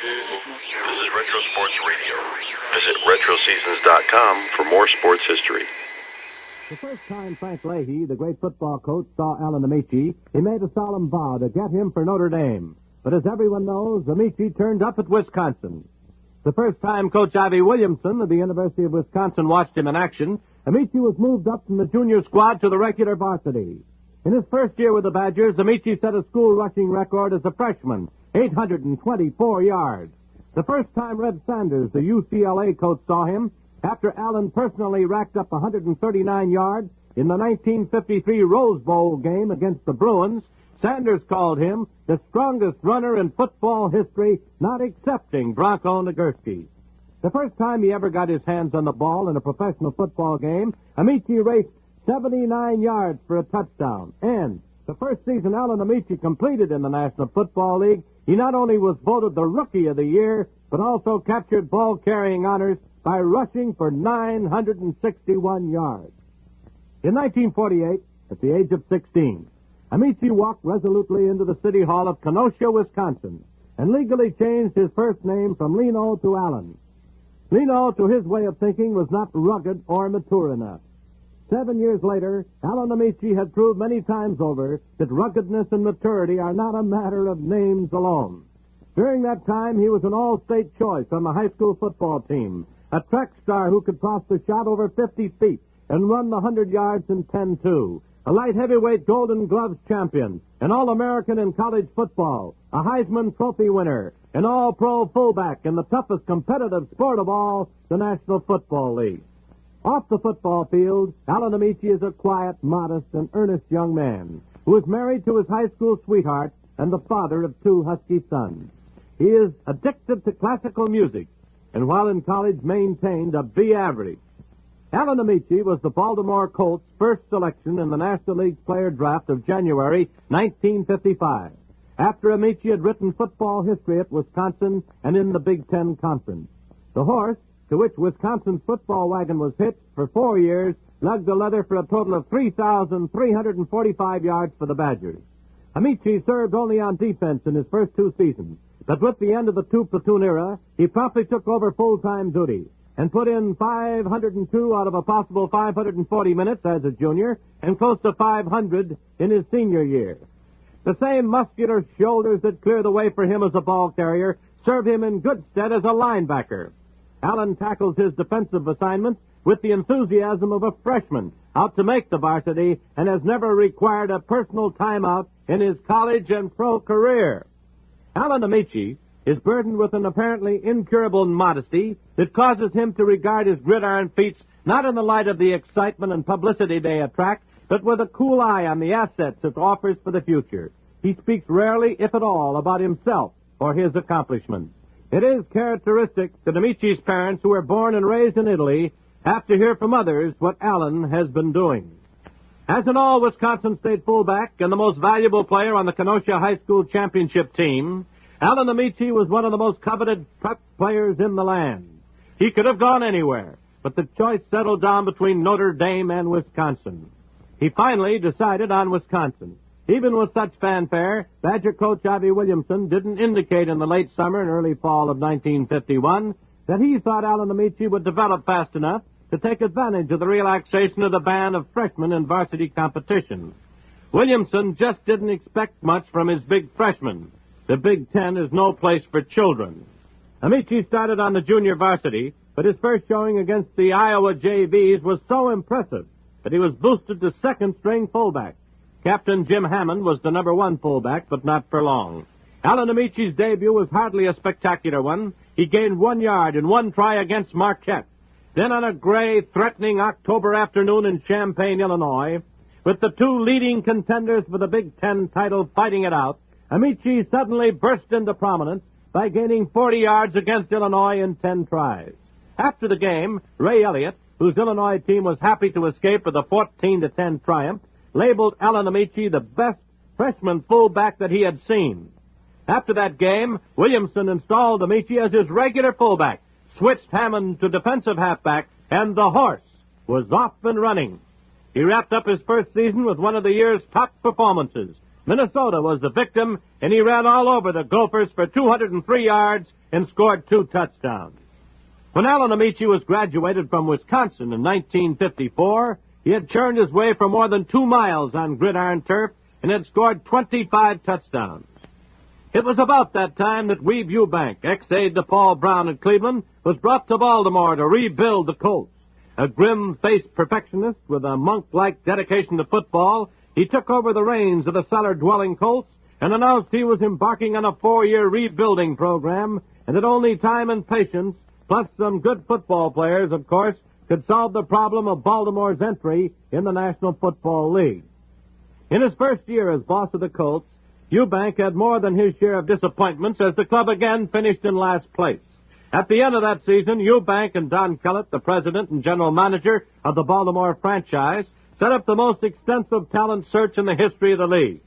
This is Retro Sports Radio. Visit RetroSeasons.com for more sports history. The first time Frank Leahy, the great football coach, saw Alan Ameche, he made a solemn vow to get him for Notre Dame. But as everyone knows, Ameche turned up at Wisconsin. The first time Coach Ivy Williamson of the University of Wisconsin watched him in action, Ameche was moved up from the junior squad to the regular varsity. In his first year with the Badgers, Ameche set a school rushing record as a freshman, 824 yards. The first time Red Sanders, the UCLA coach, saw him, after Allen personally racked up 139 yards in the 1953 Rose Bowl game against the Bruins, Sanders called him the strongest runner in football history, not excepting Bronco Nagurski. The first time he ever got his hands on the ball in a professional football game, Ameche raced 79 yards for a touchdown. And the first season Alan Ameche completed in the National Football League, he not only was voted the Rookie of the Year, but also captured ball-carrying honors by rushing for 961 yards. In 1948, at the age of 16, Ameche walked resolutely into the City Hall of Kenosha, Wisconsin, and legally changed his first name from Lino to Allen. Lino, to his way of thinking, was not rugged or mature enough. 7 years later, Alan Ameche had proved many times over that ruggedness and maturity are not a matter of names alone. During that time, he was an all-state choice on the high school football team, a track star who could toss the shot over 50 feet and run the 100 yards in 10-2, a light heavyweight Golden Gloves champion, an All-American in college football, a Heisman Trophy winner, an All-Pro fullback in the toughest competitive sport of all, the National Football League. Off the football field, Alan Ameche is a quiet, modest, and earnest young man who is married to his high school sweetheart and the father of 2 husky sons. He is addicted to classical music, and while in college maintained a B average. Alan Ameche was the Baltimore Colts' first selection in the National League's player draft of January 1955, after Ameche had written football history at Wisconsin and in the Big Ten Conference. The horse, to which Wisconsin's football wagon was hitched for 4 years, lugged the leather for a total of 3,345 yards for the Badgers. Ameche served only on defense in his first 2 seasons, but with the end of the 2-platoon era, he promptly took over full-time duty and put in 502 out of a possible 540 minutes as a junior and close to 500 in his senior year. The same muscular shoulders that clear the way for him as a ball carrier served him in good stead as a linebacker. Allen tackles his defensive assignments with the enthusiasm of a freshman out to make the varsity and has never required a personal timeout in his college and pro career. Alan Ameche is burdened with an apparently incurable modesty that causes him to regard his gridiron feats not in the light of the excitement and publicity they attract, but with a cool eye on the assets it offers for the future. He speaks rarely, if at all, about himself or his accomplishments. It is characteristic that Ameche's parents, who were born and raised in Italy, have to hear from others what Allen has been doing. As an all-Wisconsin State fullback and the most valuable player on the Kenosha High School championship team, Alan Ameche was one of the most coveted prep players in the land. He could have gone anywhere, but the choice settled down between Notre Dame and Wisconsin. He finally decided on Wisconsin. Even with such fanfare, Badger coach Ivy Williamson didn't indicate in the late summer and early fall of 1951 that he thought Alan Ameche would develop fast enough to take advantage of the relaxation of the ban of freshmen in varsity competition. Williamson just didn't expect much from his big freshman. The Big Ten is no place for children. Ameche started on the junior varsity, but his first showing against the Iowa JVs was so impressive that he was boosted to second-string fullback. Captain Jim Hammond was the number 1 fullback, but not for long. Alan Ameche's debut was hardly a spectacular one. He gained 1 yard in 1 try against Marquette. Then on a gray, threatening October afternoon in Champaign, Illinois, with the 2 leading contenders for the Big Ten title fighting it out, Ameche suddenly burst into prominence by gaining 40 yards against Illinois in 10 tries. After the game, Ray Elliott, whose Illinois team was happy to escape with a 14-10 triumph, labeled Alan Ameche the best freshman fullback that he had seen. After that game, Williamson installed Ameche as his regular fullback, switched Hammond to defensive halfback, and the horse was off and running. He wrapped up his first season with one of the year's top performances, Minnesota was the victim, and he ran all over the Gophers for 203 yards and scored 2 touchdowns. When Alan Ameche was graduated from Wisconsin in 1954, he had churned his way for more than 2 miles on gridiron turf and had scored 25 touchdowns. It was about that time that Weeb Eubank, ex-aide to Paul Brown at Cleveland, was brought to Baltimore to rebuild the Colts. A grim-faced perfectionist with a monk-like dedication to football, he took over the reins of the cellar-dwelling Colts and announced he was embarking on a 4-year rebuilding program and that only time and patience, plus some good football players, of course, could solve the problem of Baltimore's entry in the National Football League. In his first year as boss of the Colts, Eubank had more than his share of disappointments as the club again finished in last place. At the end of that season, Eubank and Don Kellett, the president and general manager of the Baltimore franchise, set up the most extensive talent search in the history of the league.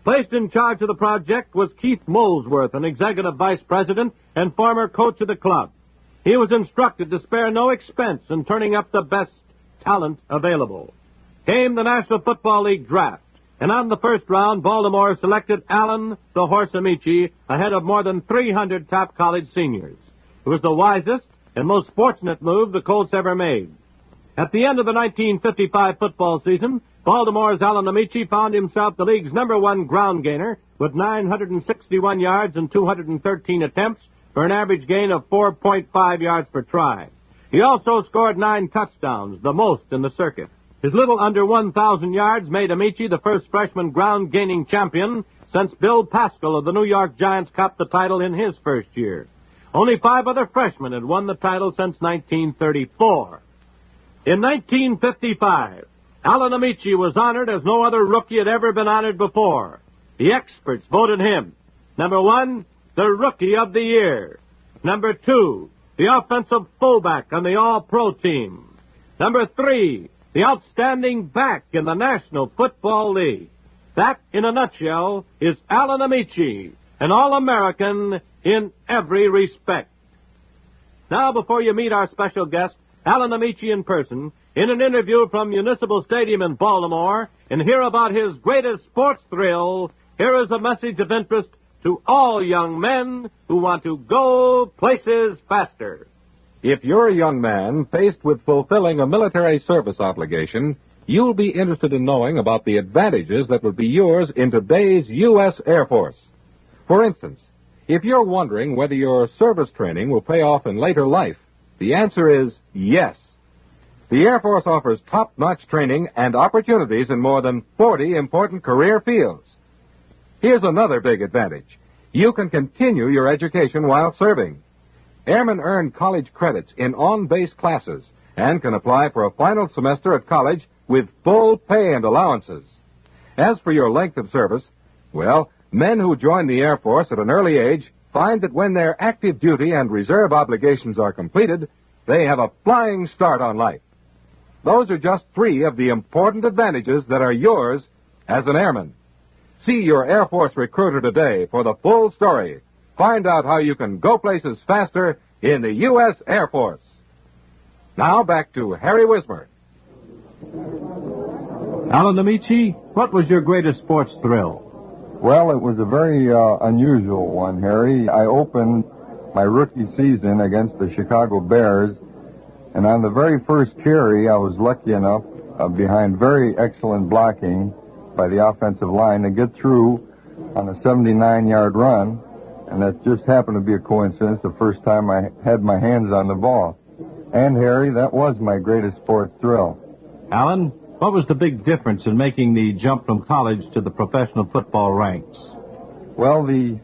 Placed in charge of the project was Keith Molesworth, an executive vice president and former coach of the club. He was instructed to spare no expense in turning up the best talent available. Came the National Football League draft, and on the first round, Baltimore selected Alan the Horse Ameche ahead of more than 300 top college seniors. It was the wisest and most fortunate move the Colts ever made. At the end of the 1955 football season, Baltimore's Alan Ameche found himself the league's #1 ground gainer with 961 yards and 213 attempts for an average gain of 4.5 yards per try. He also scored 9 touchdowns, the most in the circuit. His little under 1,000 yards made Ameche the first freshman ground-gaining champion since Bill Pascal of the New York Giants copped the title in his first year. Only 5 other freshmen had won the title since 1934. In 1955, Alan Ameche was honored as no other rookie had ever been honored before. The experts voted him, #1, the Rookie of the Year. #2, the offensive fullback on the All-Pro team. #3, the outstanding back in the National Football League. That, in a nutshell, is Alan Ameche, an All-American in every respect. Now, before you meet our special guest, Alan Ameche in person, in an interview from Municipal Stadium in Baltimore, and hear about his greatest sports thrill, here is a message of interest to all young men who want to go places faster. If you're a young man faced with fulfilling a military service obligation, you'll be interested in knowing about the advantages that will be yours in today's U.S. Air Force. For instance, if you're wondering whether your service training will pay off in later life, the answer is yes. The Air Force offers top-notch training and opportunities in more than 40 important career fields. Here's another big advantage. You can continue your education while serving. Airmen earn college credits in on-base classes and can apply for a final semester at college with full pay and allowances. As for your length of service, well, men who join the Air Force at an early age find that when their active duty and reserve obligations are completed, they have a flying start on life. Those are just 3 of the important advantages that are yours as an airman. See your Air Force recruiter today for the full story. Find out how you can go places faster in the U.S. Air Force. Now back to Harry Wismer. Alan Ameche, what was your greatest sports thrill? Well, it was a very unusual one, Harry. I opened my rookie season against the Chicago Bears, and on the very first carry, I was lucky enough, behind very excellent blocking by the offensive line, to get through on a 79-yard run, and that just happened to be a coincidence, the first time I had my hands on the ball. And, Harry, that was my greatest sports thrill. Alan, what was the big difference in making the jump from college to the professional football ranks? Well, the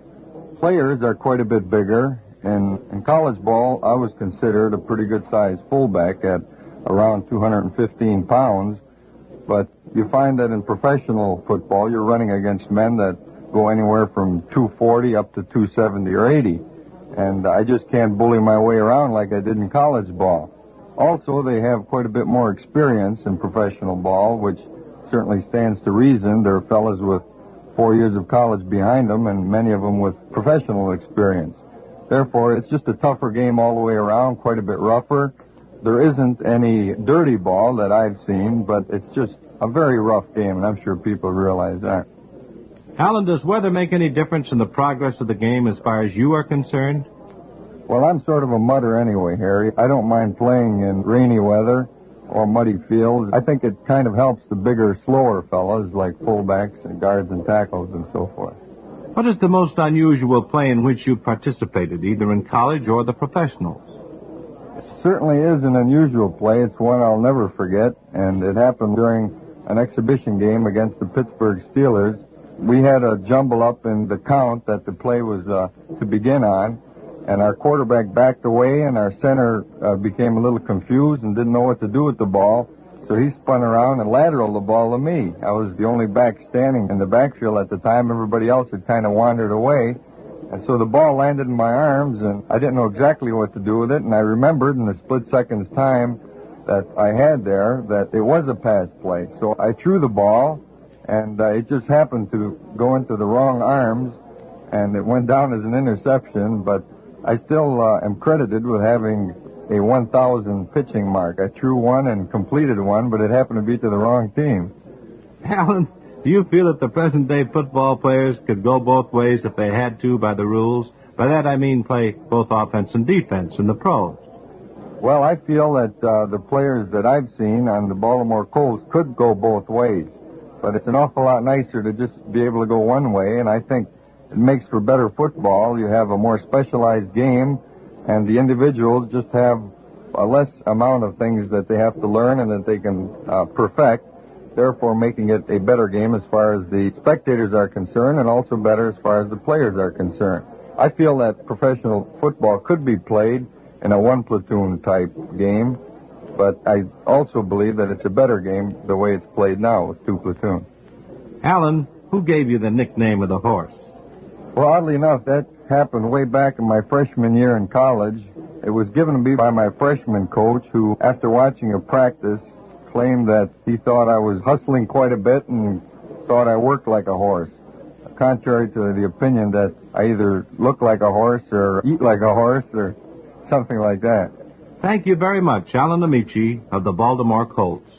players are quite a bit bigger. In college ball, I was considered a pretty good-sized fullback at around 215 pounds. But you find that in professional football, you're running against men that go anywhere from 240 up to 270 or 80. And I just can't bully my way around like I did in college ball. Also, they have quite a bit more experience in professional ball, which certainly stands to reason. There are fellas with 4 years of college behind them, and many of them with professional experience. Therefore, it's just a tougher game all the way around, quite a bit rougher. There isn't any dirty ball that I've seen, but it's just a very rough game, and I'm sure people realize that. Alan, does weather make any difference in the progress of the game as far as you are concerned? Well, I'm sort of a mutter anyway, Harry. I don't mind playing in rainy weather or muddy fields. I think it kind of helps the bigger, slower fellas like fullbacks and guards and tackles and so forth. What is the most unusual play in which you participated, either in college or the professionals? It certainly is an unusual play. It's one I'll never forget, and it happened during an exhibition game against the Pittsburgh Steelers. We had a jumble up in the count that the play was to begin on, and our quarterback backed away, and our center became a little confused and didn't know what to do with the ball, so he spun around and lateraled the ball to me. I was the only back standing in the backfield at the time. Everybody else had kind of wandered away, and so the ball landed in my arms, and I didn't know exactly what to do with it, and I remembered in a split second's time that I had there that it was a pass play. So I threw the ball, and it just happened to go into the wrong arms, and it went down as an interception, but I still am credited with having a 1,000 pitching mark. I threw one and completed one, but it happened to be to the wrong team. Alan, do you feel that the present-day football players could go both ways if they had to by the rules? By that I mean play both offense and defense in the pros. Well, I feel that the players that I've seen on the Baltimore Colts could go both ways, but it's an awful lot nicer to just be able to go one way, and I think it makes for better football. You have a more specialized game, and the individuals just have a less amount of things that they have to learn and that they can perfect, therefore making it a better game as far as the spectators are concerned and also better as far as the players are concerned. I feel that professional football could be played in a one-platoon type game, but I also believe that it's a better game the way it's played now with two platoons. Alan, who gave you the nickname of the horse? Well, oddly enough, that happened way back in my freshman year in college. It was given to me by my freshman coach, who, after watching a practice, claimed that he thought I was hustling quite a bit and thought I worked like a horse, contrary to the opinion that I either look like a horse or eat like a horse or something like that. Thank you very much, Alan Ameche of the Baltimore Colts.